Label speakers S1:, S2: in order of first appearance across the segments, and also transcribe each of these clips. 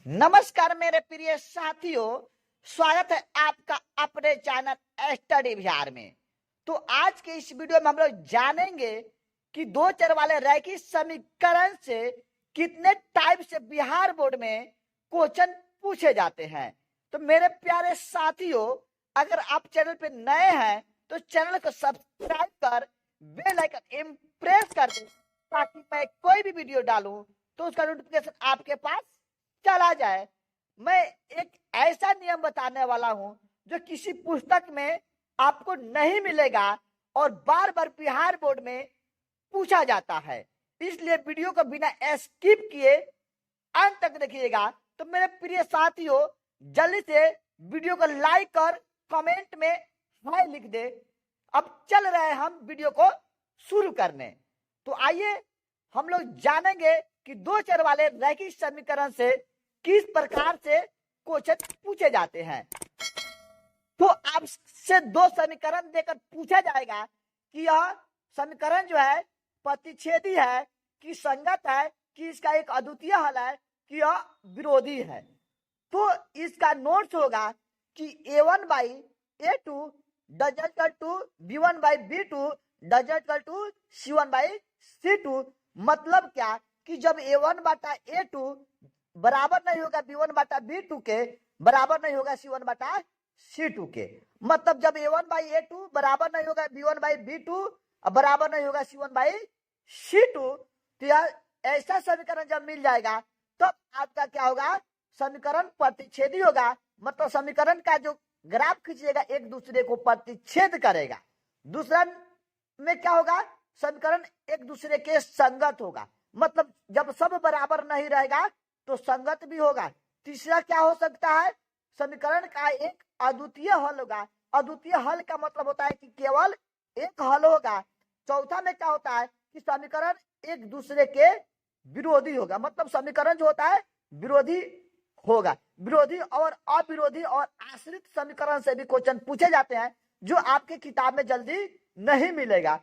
S1: नमस्कार मेरे प्रिय साथियों, स्वागत है आपका अपने चैनल स्टडी बिहार में। तो आज के इस वीडियो में हम लोग जानेंगे कि दो चर वाले रैखिक समीकरण से कितने टाइप से बिहार बोर्ड में क्वेश्चन पूछे जाते हैं। तो मेरे प्यारे साथियों, अगर आप चैनल पे नए हैं तो चैनल को सब्सक्राइब कर बेल आइकन इम्प्रेस कर दें, ताकि मैं कोई भी वीडियो डालूं तो उसका नोटिफिकेशन आपके पास चला जाए। मैं एक ऐसा नियम बताने वाला हूं जो किसी पुस्तक में आपको नहीं मिलेगा और बार बार बिहार बोर्ड में पूछा जाता है, इसलिए वीडियो को बिना स्किप किए अंत तक देखिएगा। तो मेरे प्रिय साथियों, जल्दी से वीडियो को लाइक और कमेंट में हाय लिख दे। अब चल रहे हैं हम वीडियो को शुरू करने। तो आइए हम लोग जानेंगे कि दो चर वाले रैखिक समीकरण से किस प्रकार से क्वेश्चन पूछे जाते हैं। तो आपसे दो समीकरण देकर पूछा जाएगा कि यह समीकरण जो है प्रतिच्छेदी है कि संगत है, कि इसका एक अद्वितीय हल है, कि यह विरोधी है। तो इसका नोट्स होगा कि a1 by a2 does equal to b1 by b2 does equal to c1 by c2। मतलब क्या कि जब a1 बाटा a2 बराबर नहीं होगा b1 बाटा b2 के, बराबर नहीं होगा c1 बाटा c2 के। मतलब जब a1 बाई a2 बराबर नहीं होगा b1 बाई b2 और बराबर नहीं होगा c1 बाई c2, तो यह ऐसा समीकरण जब मिल जाएगा तब तो आपका क्या होगा, समीकरण प्रतिच्छेदी होगा। मतलब समीकरण का जो ग्राफ खींचिएगा एक दूसरे को प्रतिच्छेद करेगा। दूसरा में क्या होगा, समीकरण एक दूसरे के संगत होगा। मतलब जब सब बराबर नहीं रहेगा तो संगत भी होगा। तीसरा क्या हो सकता है, समीकरण का एक अद्वितीय हल होगा। अद्वितीय हल का मतलब होता है कि केवल एक हल होगा। चौथा में क्या होता है कि समीकरण एक दूसरे के विरोधी होगा। मतलब समीकरण जो होता है विरोधी होगा। विरोधी और अविरोधी और आश्रित समीकरण से भी क्वेश्चन पूछे जाते हैं, जो आपके किताब में जल्दी नहीं मिलेगा।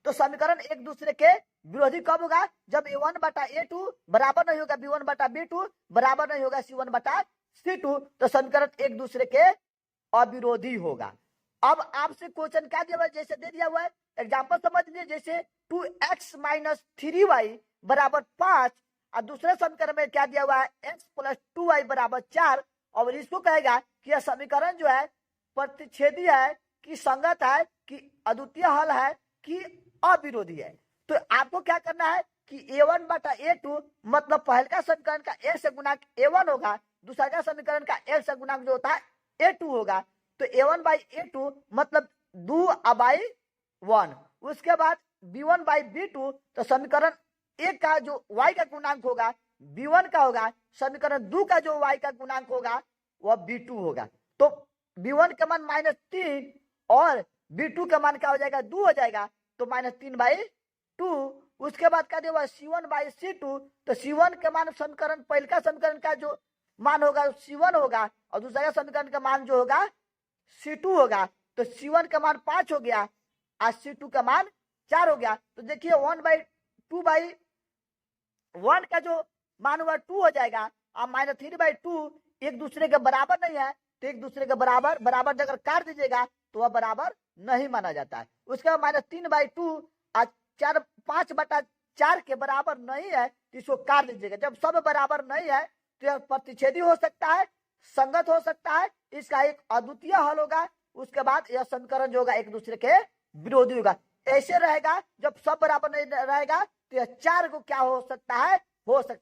S1: तो समीकरण एक दूसरे के विरोधी कब होगा, जब a1 बटा a2 बराबर नहीं होगा b1 बटा b2 बराबर नहीं होगा c1 बटा c2, तो समीकरण एक दूसरे के अविरोधी होगा। अब आपसे क्वेश्चन क्या दिया हुआ है, जैसे दे दिया हुआ है एग्जांपल समझ लीजिए। जैसे 2x माइनस 3y बराबर 5 और दूसरे समीकरण में क्या दिया हुआ है, x प्लस 2y बराबर 4। और इसको कहेगा कि यह समीकरण जो है प्रतिच्छेदी है कि संगत है, कि अद्वितीय हल है, कि अविरोधी है। तो आपको क्या करना है कि a1 बटा a2 मतलब पहले का समीकरण का a से गुणा a1 होगा, दूसरा का समीकरण का a से गुणा जो होता है a2 होगा। तो a1 बाई a2 मतलब 2 बाई 1। उसके बाद b1 बाई b2, तो समीकरण एक का जो y का गुणांक होगा b1 का होगा, समीकरण 2 का जो y का गुणांक होगा वह b2 होगा। तो b1 का मान -3 और b2 का मान क्या हो जाएगा, 2 हो जाएगा, तो -3/2। उसके बाद क्या देगा c1 बाई c2, तो c1 के मान समीकरण पहले का समीकरण का जो मान होगा c1 होगा और दूसरा समीकरण का मान जो होगा c2 होगा। तो c1 का मान 5 हो गया और c2 का मान 4 हो गया। तो देखिए 1/2/1 का जो मान हुआ 2 हो जाएगा और -3/2 एक दूसरे के बराबर नहीं है, तो एक दूसरे के बराबर बराबर अगर काट दीजिएगा तो वह बराबर नहीं माना जाता है। उसके बाद -3/2 और 5/4 के बराबर नहीं है, तो इसको काट दीजिएगा। जब सब बराबर नहीं है तो यह प्रतिच्छेदी हो सकता है, संगत हो सकता है, इसका एक अद्वितीय हल होगा। उसके बाद यह समीकरण जो होगा एक दूसरे के विरोधी होगा। ऐसे रहेगा जब सब बराबर नहीं रहेगा तो यह 4 को क्या हो सकता है,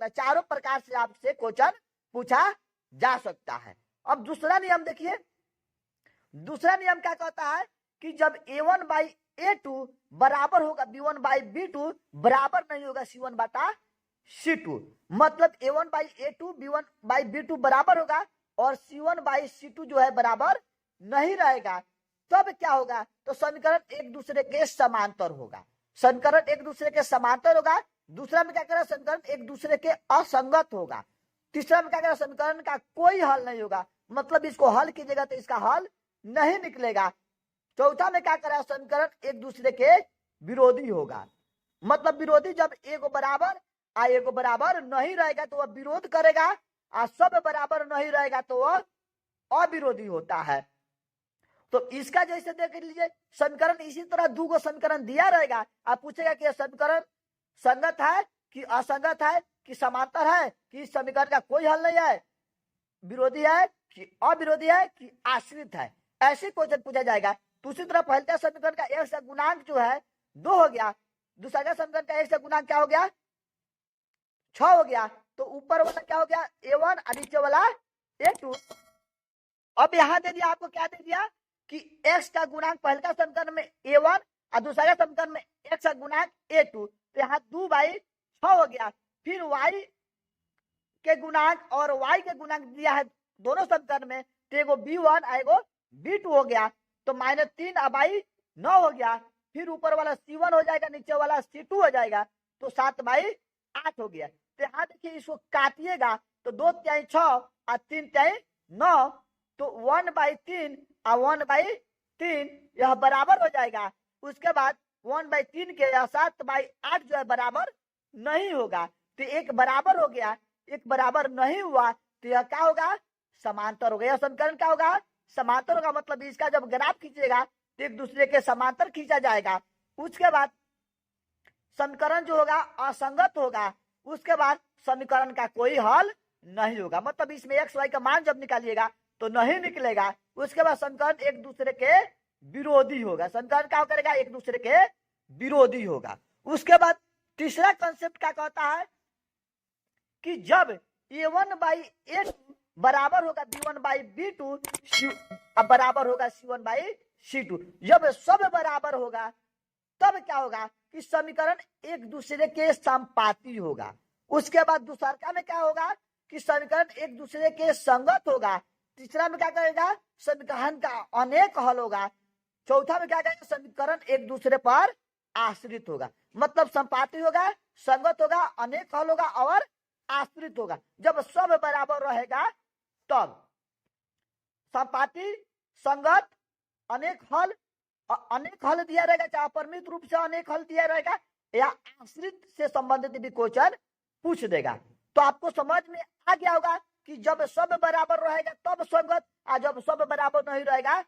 S1: चारों प्रकार से आपसे क्वेश्चन पूछा जा सकता है। अब दूसरा नियम देखिए। दूसरा नियम क्या कहता है कि जब a1 बाई a2 बराबर होगा b1 बाई b2 बराबर नहीं होगा c1 बटा c2। मतलब a1 by a2 b1 by b2 बराबर होगा और c1 बाई c2 जो है बराबर नहीं रहेगा, तब क्या होगा, तो समीकरण एक दूसरे के समांतर होगा। समीकरण एक दूसरे के समांतर होगा। दूसरा में क्या करेगा, समीकरण एक दूसरे के असंगत होगा। तीसरा में क्या करेगा, समीकरण का कोई हल नहीं होगा। मतलब इसको हल कीजिएगा तो इसका हल नहीं निकलेगा। चौथा में क्या करेगा, समीकरण एक दूसरे के विरोधी होगा। मतलब विरोधी जब एक बराबर आ एक बराबर नहीं रहेगा तो वह विरोध करेगा और सब बराबर नहीं रहेगा तो वह अविरोधी होता है। तो इसका जैसे देख लीजिए समीकरण इसी तरह दो गो समीकरण दिया रहेगा, आप पूछेगा कि यह समीकरण संगत है कि असंगत है कि समांतर है कि इस समीकरण का कोई हल नहीं है, विरोधी है कि अविरोधी है कि आश्रित है, ऐसे क्वेश्चन पूछा जाएगा। दूसरी तरफ पहले समीकरण का एक से गुणांक जो है 2 हो गया, दूसरा समीकरण का एक से गुणांक क्या हो गया 6 हो गया, तो ऊपर वाला क्या हो गया a1 और नीचे वाला a2। अब यहाँ दे दिया आपको, क्या दे दिया कि x का गुणांक पहले का समीकरण में a1 और दूसरा समीकरण में x का गुणांक a2, तो यहाँ 2/6 हो गया। फिर y के गुणांक और y के गुणांक दिया है दोनों समीकरण में, तो एगो b1 और एगो b2 हो गया, तो -3/9 हो गया। फिर ऊपर वाला c1 हो जाएगा, नीचे वाला c2 हो जाएगा, तो 7/8 हो गया। तो यहाँ देखिए इसको काटिएगा तो 2 तिहाई 6 और 3 तिहाई 9, तो 1/3 और 1/3 यह बराबर हो जाएगा। उसके बाद 1/3 के 7/8 जो है बराबर नहीं होगा, तो एक बराबर हो गया, एक बराबर नहीं हुआ, तो यह क्या होगा समांतर होगा। यह समीकरण क्या होगा समांतर होगा, मतलब इसका जब ग्राफ खींचेगा तो एक दूसरे के समांतर खींचा जाएगा। उसके बाद समीकरण जो होगा असंगत होगा, उसके बाद समीकरण का कोई हल नहीं होगा, मतलब इसमें एक्स वाई का मान जब निकालिएगा तो नहीं निकलेगा। उसके बाद समीकरण एक दूसरे के विरोधी होगा, समीकरण क्या करेगा एक दूसरे के विरोधी होगा। उसके बाद तीसरा कंसेप्ट क्या कहता है कि जब a1/a2 बराबर होगा b1/b2 बराबर होगा c1/c2, जब सब बराबर होगा तब क्या होगा कि समीकरण एक दूसरे के संपाती होगा। उसके बाद दूसरा में क्या होगा कि समीकरण एक दूसरे के संगत होगा। तीसरा में क्या करेगा समीकरण का अनेक हल होगा। चौथा में क्या करेगा समीकरण एक दूसरे पर आश्रित होगा, मतलब संपाती होगा, संगत होगा, अनेक हल होगा और आश्रित होगा। जब सब बराबर रहेगा तब संपाती, संगत, अनेक हल दिया रहेगा, चाहे परिमित रूप से अनेक हल दिया रहेगा या आश्रित से संबंधित भी क्वेश्चन पूछ देगा। तो आपको समझ में आ गया होगा कि जब सब बराबर रहेगा तब संगत, और जब सब बराबर नहीं रहेगा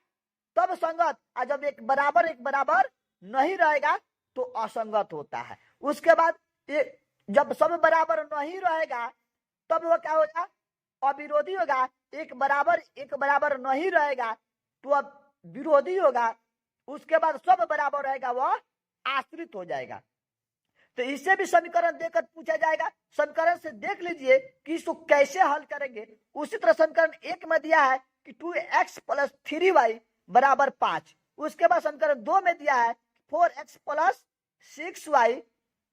S1: तब संगत, और जब एक बराबर नहीं रहेगा तो असंगत होता है। उसके बाद जब सब बराबर नहीं रहेगा तब वो क्या होगा अविरोधी होगा। एक बराबर नहीं रहेगा तो अब विरोधी होगा। उसके बाद सब बराबर रहेगा वह आश्रित हो जाएगा। तो इससे भी समीकरण देकर पूछा जाएगा। समीकरण से देख लीजिए कि इसको कैसे हल करेंगे। उसी तरह समीकरण 1 में दिया है कि 2x + 3y = 5। उसके बाद समीकरण 2 में दिया है 4x + 6y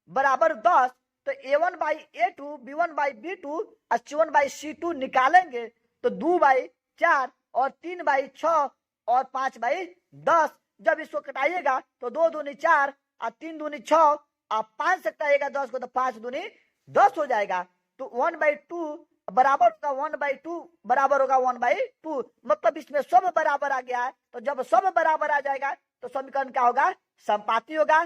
S1: = 10। तो a1/a2 b1/b2 और c1/c2 निकालेंगे तो 2/4 और 3/6 और 5/10। जब इसको कटाइएगा तो 2 दूनी 4 और 3 दूनी 6 और 5 से कटाइएगा 10 को तो 5 दूनी 10 हो जाएगा। तो 1/2 बराबर होगा 1/2 बराबर होगा 1/2, मतलब इसमें सब बराबर आ गया है। तो जब सब बराबर आ जाएगा तो समीकरण क्या होगा संपाती होगा,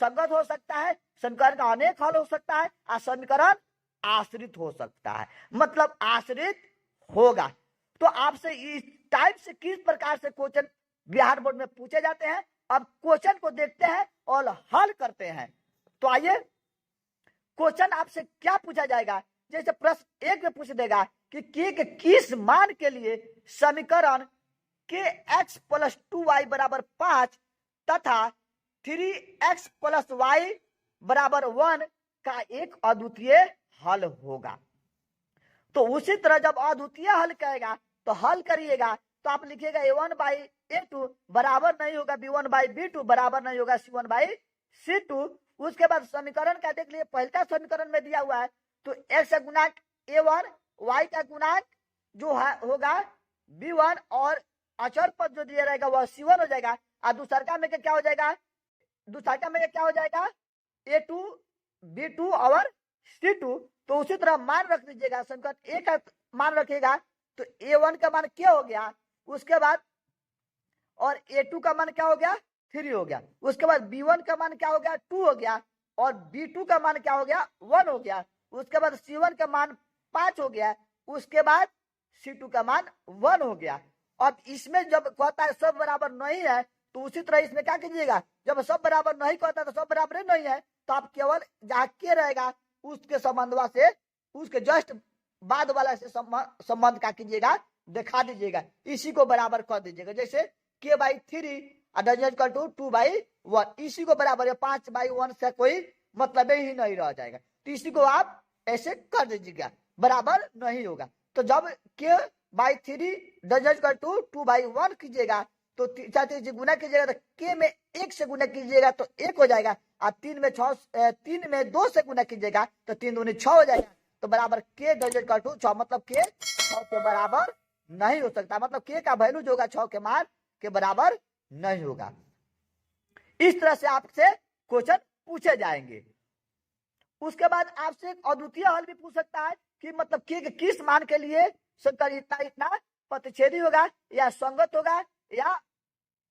S1: संगत हो सकता है, समीकरण का अनेक हल हो सकता है और समीकरण आश्रित हो सकता है, मतलब आश्रित होगा। तो आपसे इस टाइप से किस प्रकार से क्वेश्चन बिहार बोर्ड में पूछे जाते हैं, अब क्वेश्चन को देखते हैं और हल करते हैं। तो आइए क्वेश्चन आपसे क्या पूछा जाएगा। जैसे प्रश्न 1 में पूछ देगा कि के किस मान के लिए समीकरण kx + 2y = 5 तथा 3x + y = 1 का एक अद्वितीय हल होगा। तो उसी तरह जब अद्वितीय हल कहेगा तो हल करिएगा, तो आप लिखिएगा a1/a2 बराबर नहीं होगा b1/b2 बराबर नहीं होगा c1/c2। उसके बाद समीकरण का देख लीजिए, पहला समीकरण में दिया हुआ है तो x का गुणांक a1, y का गुणांक जो है होगा b1 और अचर पद जो दिया रहेगा वह c1 हो जाएगा। और दूसरा में क्या हो जाएगा, दूसरा में क्या हो जाएगा a2, b2 और c2। तो उसी तरह मान रख दीजिएगा, समीकरण a का मान रखिएगा तो a1 का मान क्या हो गया, उसके बाद और a2 का मान क्या हो गया 3 हो गया। उसके बाद b1 का मान क्या हो गया 2 हो गया और b2 का मान क्या हो गया 1 हो गया। उसके बाद c1 का मान 5 हो गया उसके बाद C2 का मान 1 हो गया। अब इसमें जब कहता है सब बराबर नहीं है तो उसी तरह इसमें क्या कीजिएगा, जब सब बराबर नहीं कहता तो सब बराबर नहीं है तो आप केवल जहाँ के रहेगा उसके संबंधवा से उसके जस्ट बाद वाला से संबंध का कीजिएगा, दिखा दीजिएगा, इसी को बराबर कर दीजिएगा। जैसे k/3 2/1, इसी को बराबर है 5/1 से कोई मतलब ही नहीं रह जाएगा, तो इसी को आप ऐसे कर दीजिएगा, बराबर नहीं होगा। तो जब k/3 2/1 कीजिएगा तो 4 से गुना कीजिएगा तो k में 1 से गुना कीजिएगा तो 1 हो जाएगा, और 3 में 2 से गुना कीजिएगा तो 3 दूनी 6 हो जाएगा। तो बराबर k/6, मतलब k 6 के बराबर नहीं हो सकता, मतलब k का वैल्यू जो होगा 6 के मान के बराबर नहीं होगा। इस तरह से आपसे क्वेश्चन पूछे जाएंगे। उसके बाद आपसे एक अद्वितीय हल भी पूछ सकता है कि मतलब k के किस मान के लिए संकर इतना प्रतिच्छेदी होगा या संगत होगा या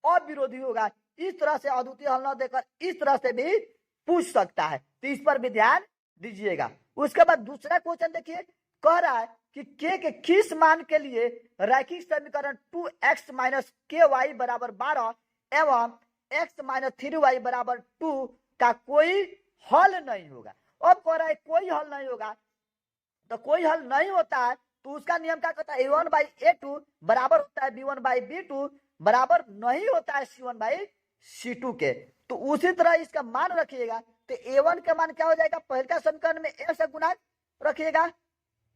S1: अविरोधी होगा। इस तरह से अद्वितीय हल न देकर इस तरह से भी पूछ सकता है, तो इस पर भी ध्यान दीजिएगा। उसके बाद दूसरा क्वेश्चन देखिए, कह रहा है कि k के किस मान के लिए रैखिक समीकरण 2x - ky बराबर 12 एवं x - 3y बराबर 2 का कोई हल नहीं होगा। अब कह रहा है कोई हल नहीं होगा, तो कोई हल नहीं होता है तो उसका नियम क्या कहता है, a1/a2 बराबर होता है b1/b2 बराबर नहीं होता है c1/c2 के। तो उसी तरह इसका मान रखिएगा, तो a1 का मान क्या हो जाएगा, पहले का समीकरण में a से गुणा रखिएगा,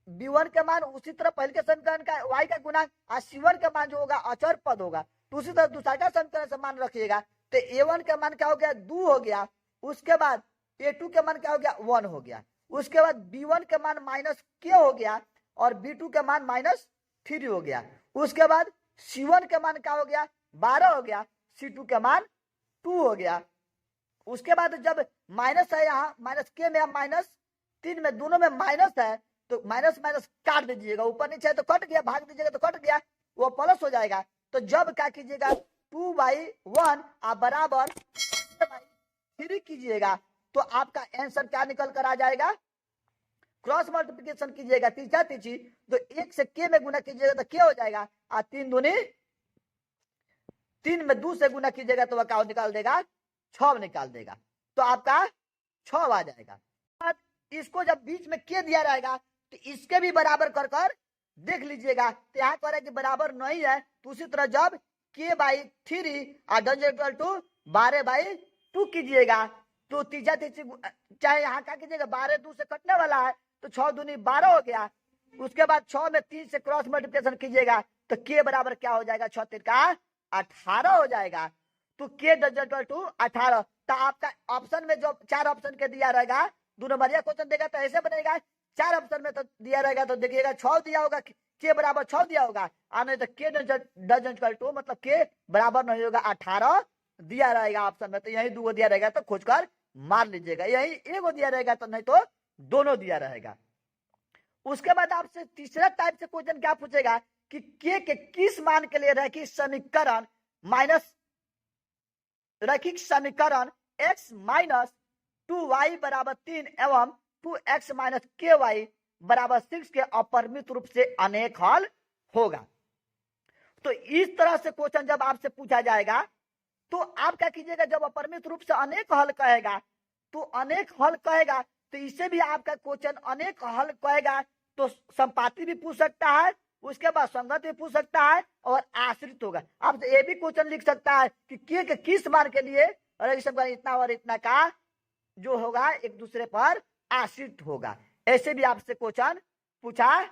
S1: b1 का मान उसी तरह पहले के समीकरण का y का गुणा, और c1 का मान जो होगा अचर पद होगा, तो उसी तरह दूसरा का समीकरण से मान रखिएगा। तो a1 का मान क्या हो गया 2 हो गया, उसके बाद a2 का मान क्या हो गया 1 हो गया, उसके बाद b1 का मान -k हो गया और b2 का मान -3 हो गया, उसके बाद c1 का मान क्या हो गया 12 हो गया, c2 का मान 2 हो गया। उसके बाद जब माइनस है यहाँ -k में -3 में दोनों में माइनस है तो माइनस माइनस काट दीजिएगा, ऊपर नीचे है तो कट गया, भाग दीजिएगा तो कट गया, वो प्लस हो जाएगा। तो जब क्या कीजिएगा 2/1 आप बराबर 3 कीजिएगा तो आपका आंसर क्या निकल कर आ जाएगा, क्रॉस मल्टीप्लिकेशन कीजिएगा तीसरा तीसरी तो 1 से k में गुना कीजिएगा तो क्या हो जाएगा, 3 दूनी 3 में 2 से गुना कीजिएगा तो वह क्या निकाल देगा 6 निकाल देगा, तो आपका 6 आ जाएगा। इसको जब बीच में k दिया रहेगा तो इसके भी बराबर कर कर देख लीजिएगा, तो यहाँ कह रहा है कि बराबर नहीं है, तो उसी तरह जब k/3 और 12/2 कीजिएगा तो तीसरा तीसरी चाहे यहाँ क्या कीजिएगा 12 2 से कटने वाला है तो 6 दूनी 12 हो गया, उसके बाद 6 में 3 से क्रॉस मल्टीप्लिकेशन कीजिएगा तो k बराबर क्या हो जाएगा 6 का 18 हो जाएगा। तो k=18। तो आपका ऑप्शन में जो 4 ऑप्शन के दिया रहेगा, 2 नंबरिया क्वेश्चन देगा तो ऐसे बनेगा, 4 ऑप्शन में तो दिया रहेगा तो देखिएगा 6 दिया होगा, k बराबर 6 दिया होगा, नहीं तो k मतलब k बराबर नहीं होगा 18 दिया रहेगा ऑप्शन में, तो यही 2 दिया रहेगा तो खोजकर मार लीजिएगा, यही 1 दिया रहेगा तो नहीं तो दोनों दिया रहेगा। उसके बाद आपसे तीसरा टाइप से क्वेश्चन क्या पूछेगा कि k के किस मान के लिए रैखिक समीकरण x - 2y बराबर 3 एवं 2x - ky बराबर 6 के अपरिमित रूप से अनेक हल होगा। तो इस तरह से क्वेश्चन जब आपसे पूछा जाएगा तो आप क्या कीजिएगा, जब अपरिमित रूप से अनेक हल कहेगा तो अनेक हल कहेगा तो इससे भी आपका क्वेश्चन अनेक हल कहेगा तो संपाती भी पूछ सकता है, उसके बाद संगत भी पूछ सकता है और आश्रित होगा। आपसे ये भी क्वेश्चन लिख सकता है कि k के किस मान के लिए इतना और इतना का जो होगा एक दूसरे पर आश्रित होगा, ऐसे भी आपसे क्वेश्चन पूछा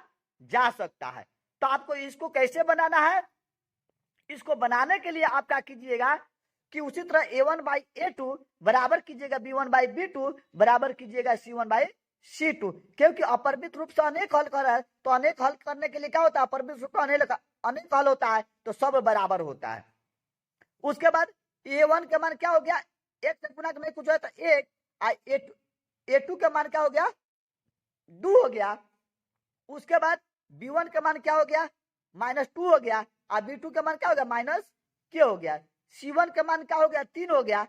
S1: जा सकता है। तो आपको इसको कैसे बनाना है, इसको बनाने के लिए आप क्या कीजिएगा कि उसी तरह a1/a2 बराबर कीजिएगा b1/b2 बराबर कीजिएगा c1/c2, क्योंकि अपरिमित रूप से अनेक हल कर रहा है तो अनेक हल करने के लिए क्या होता है, अपरिमित रूप से अनेक हल होता है तो सब बराबर होता है। उसके बाद a1 का मान क्या हो गया 1 से गुना नहीं कुछ है तो 1, a2 का मान क्या हो गया 2 हो गया, उसके बाद b1 का मान क्या हो गया -2 हो गया और b2 का मान क्या हो गया -k हो गया, c1 का मान क्या हो गया 3 हो गया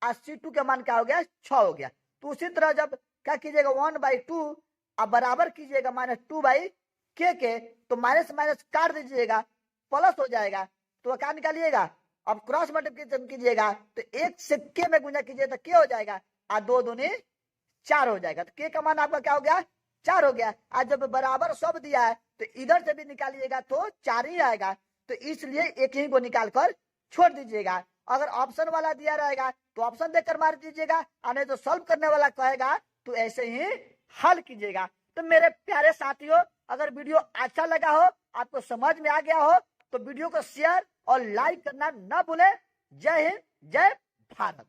S1: और c2 का मान क्या हो गया 6 हो गया। तो उसी तरह जब क्या कीजिएगा 1/2 अब बराबर कीजिएगा -2/3 के तो माइनस माइनस काट दीजिएगा, प्लस हो जाएगा, तो क्या निकालिएगा, अब क्रॉस मल्टीप्लिकेशन कीजिएगा तो 1 से के में गुना कीजिए तो के हो जाएगा, और 2 दूनी 4 हो जाएगा। तो के का मान आपका क्या हो गया, 4 हो गया। आज जब बराबर सब दिया है तो इधर से भी निकालिएगा तो 4 ही आएगा, तो इसलिए एक ही को निकाल कर छोड़ दीजिएगा। अगर ऑप्शन वाला दिया रहेगा तो ऑप्शन देकर मार दीजिएगा, और नहीं तो सॉल्व करने वाला कहेगा तो ऐसे ही हल कीजिएगा। तो मेरे प्यारे साथियों, अगर वीडियो अच्छा लगा हो, आपको समझ में आ गया हो, तो वीडियो को शेयर और लाइक करना ना भूले। जय हिंद, जय भारत।